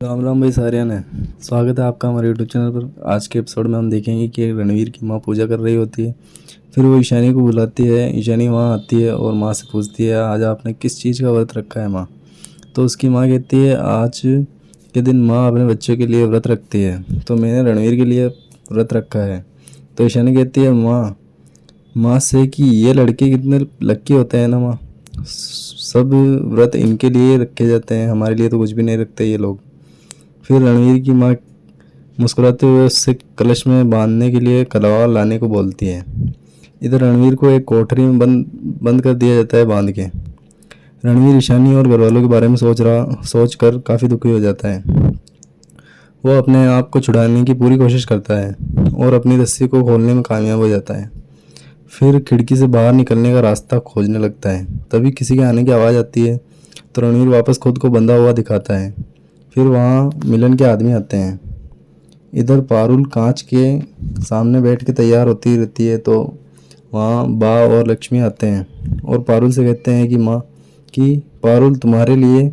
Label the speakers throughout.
Speaker 1: राम राम भाई सारियान है। स्वागत है आपका हमारे यूट्यूब चैनल पर। आज के एपिसोड में हम देखेंगे कि रणवीर की माँ पूजा कर रही होती है। फिर वो ईशानी को बुलाती है। ईशानी वहाँ आती है और माँ से पूछती है आज आपने किस चीज़ का व्रत रखा है माँ। तो उसकी माँ कहती है आज के दिन माँ अपने बच्चों के लिए व्रत रखती है, तो मैंने रणवीर के लिए व्रत रखा है। तो ईशानी कहती है माँ से कि ये लड़के कितने लक्की होते हैं ना माँ, सब व्रत इनके लिए रखे जाते हैं, हमारे लिए तो कुछ भी नहीं रखते ये लोग। फिर रणवीर की माँ मुस्कुराते हुए उससे कलश में बांधने के लिए कलवा लाने को बोलती है। इधर रणवीर को एक कोठरी में बंद बंद कर दिया जाता है बांध के। रणवीर ईशानी और घरवालों के बारे में सोच कर काफ़ी दुखी हो जाता है। वो अपने आप को छुड़ाने की पूरी कोशिश करता है और अपनी रस्सी को खोलने में कामयाब हो जाता है। फिर खिड़की से बाहर निकलने का रास्ता खोजने लगता है। तभी किसी के आने की आवाज़ आती है तो रणवीर वापस खुद को बंधा हुआ दिखाता है। फिर वहाँ मिलन के आदमी आते हैं। इधर पारुल कांच के सामने बैठ के तैयार होती रहती है, तो वहाँ बा और लक्ष्मी आते हैं और पारुल से कहते हैं कि पारुल तुम्हारे लिए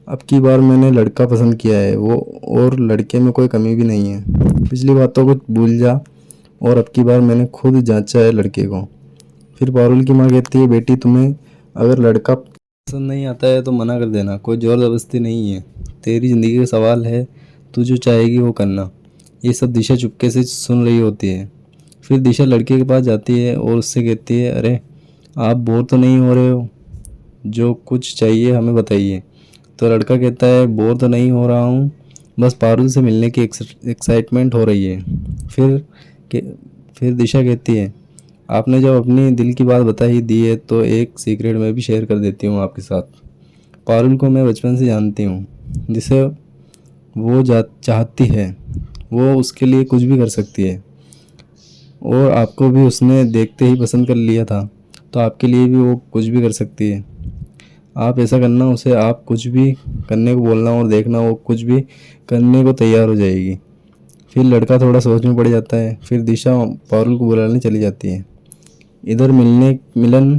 Speaker 1: अब की बार मैंने लड़का पसंद किया है, वो और लड़के में कोई कमी भी नहीं है। पिछली बातों को भूल जा और अब की बार मैंने खुद जांचा है लड़के को। फिर पारुल की माँ कहती है बेटी तुम्हें अगर लड़का पसंद नहीं आता है तो मना कर देना, कोई ज़ोर ज़बरदस्ती नहीं है, तेरी ज़िंदगी का सवाल है, तू जो चाहेगी वो करना। ये सब दिशा चुपके से सुन रही होती है। फिर दिशा लड़के के पास जाती है और उससे कहती है अरे आप बोर तो नहीं हो रहे हो, जो कुछ चाहिए हमें बताइए। तो लड़का कहता है बोर तो नहीं हो रहा हूँ, बस पारुल से मिलने की एक्साइटमेंट हो रही है। फिर के फिर दिशा कहती है आपने जब अपनी दिल की बात बता ही दी है तो एक सीक्रेट मैं भी शेयर कर देती हूँ आपके साथ। पारुल को मैं बचपन से जानती हूँ, जिसे वो चाहती है वो उसके लिए कुछ भी कर सकती है, और आपको भी उसने देखते ही पसंद कर लिया था, तो आपके लिए भी वो कुछ भी कर सकती है। आप ऐसा करना, उसे आप कुछ भी करने को बोलना और देखना वो कुछ भी करने को तैयार हो जाएगी। फिर लड़का थोड़ा सोच में पड़ जाता है। फिर दिशा पारुल को बुलाने चली जाती है। इधर मिलन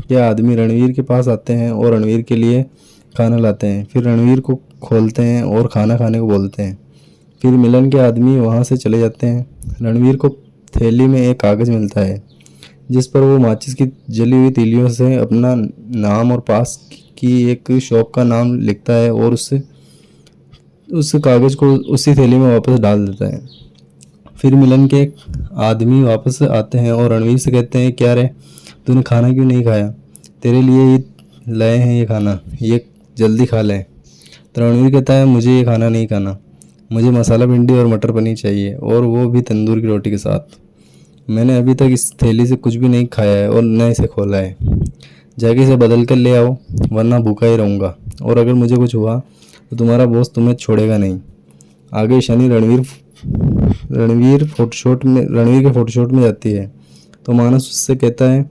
Speaker 1: के आदमी रणवीर के पास आते हैं और रणवीर के लिए खाना लाते हैं। फिर रणवीर को खोलते हैं और खाना खाने को बोलते हैं। फिर मिलन के आदमी वहाँ से चले जाते हैं। रणवीर को थैली में एक कागज़ मिलता है जिस पर वो माचिस की जली हुई तीलियों से अपना नाम और पास की एक शॉप का नाम लिखता है और उस कागज़ को उसी थैली में वापस डाल देता है। फिर मिलन के आदमी वापस आते हैं और रणवीर से कहते हैं क्या रे, तूने खाना क्यों नहीं खाया, तेरे लिए ही लाए हैं ये खाना, ये जल्दी खा ले। तो रणवीर कहता है मुझे ये खाना नहीं खाना, मुझे मसाला भिंडी और मटर पनीर चाहिए, और वो भी तंदूर की रोटी के साथ। मैंने अभी तक इस थैली से कुछ भी नहीं खाया है और न इसे खोला है। जाके इसे बदल कर ले आओ, वरना भूखा ही रहूँगा, और अगर मुझे कुछ हुआ तो तुम्हारा बॉस तुम्हें छोड़ेगा नहीं। आगे शनि रणवीर के फोटोशूट में जाती है तो मानस उससे कहता है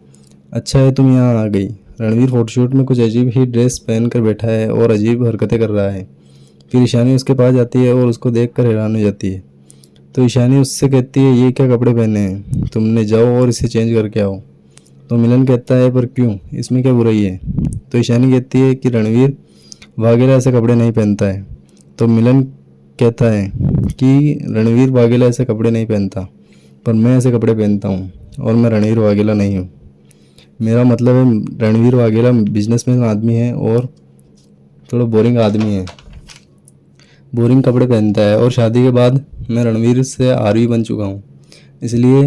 Speaker 1: अच्छा है तुम यहाँ आ गई। रणवीर फोटोशूट में कुछ अजीब ही ड्रेस पहन कर बैठा है और अजीब हरकतें कर रहा है। फिर ईशानी उसके पास जाती है और उसको देखकर हैरान हो जाती है। तो ईशानी उससे कहती है ये क्या कपड़े पहने हैं तुमने, जाओ और इसे चेंज करके आओ। तो मिलन कहता है पर क्यों, इसमें क्या बुराई है। तो ईशानी कहती है कि रणवीर वाघेला ऐसे कपड़े नहीं पहनता है। तो मिलन कहता है कि रणवीर वाघेला ऐसे कपड़े नहीं पहनता, पर मैं ऐसे कपड़े पहनता हूँ, और मैं रणवीर वाघेला नहीं हूँ। मेरा मतलब है रणवीर वाघेला बिजनेसमैन आदमी है और थोड़ा बोरिंग आदमी है, बोरिंग कपड़े पहनता है, और शादी के बाद मैं रणवीर से आरवी बन चुका हूँ, इसलिए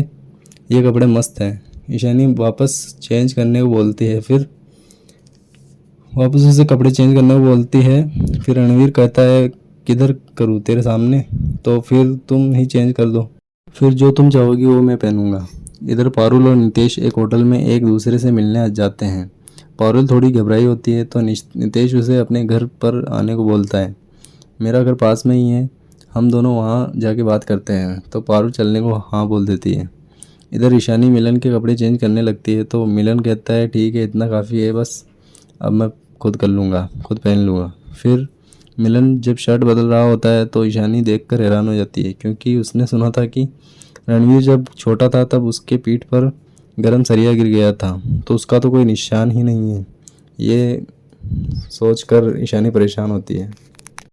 Speaker 1: ये कपड़े मस्त हैं। ईशानी वापस चेंज करने को बोलती है। फिर वापस उसे कपड़े चेंज करने को बोलती है। फिर रणवीर कहता है किधर करूँ, तेरे सामने, तो फिर तुम ही चेंज कर दो, फिर जो तुम चाहोगी वो मैं पहनूंगा। इधर पारुल और नितेश एक होटल में एक दूसरे से मिलने जाते हैं। पारुल थोड़ी घबराई होती है तो नितेश उसे अपने घर पर आने को बोलता है। मेरा घर पास में ही है, हम दोनों वहाँ जाके बात करते हैं। तो पारुल चलने को हाँ बोल देती है। इधर ईशानी मिलन के कपड़े चेंज करने लगती है तो मिलन कहता है ठीक है इतना काफ़ी है, बस अब मैं खुद कर लूँगा, खुद पहन लूँगा। फिर मिलन जब शर्ट बदल रहा होता है तो ईशानी देखकर हैरान हो जाती है, क्योंकि उसने सुना था कि रणवीर जब छोटा था तब उसके पीठ पर गरम सरिया गिर गया था, तो उसका तो कोई निशान ही नहीं है। ये सोचकर ईशानी परेशान होती है।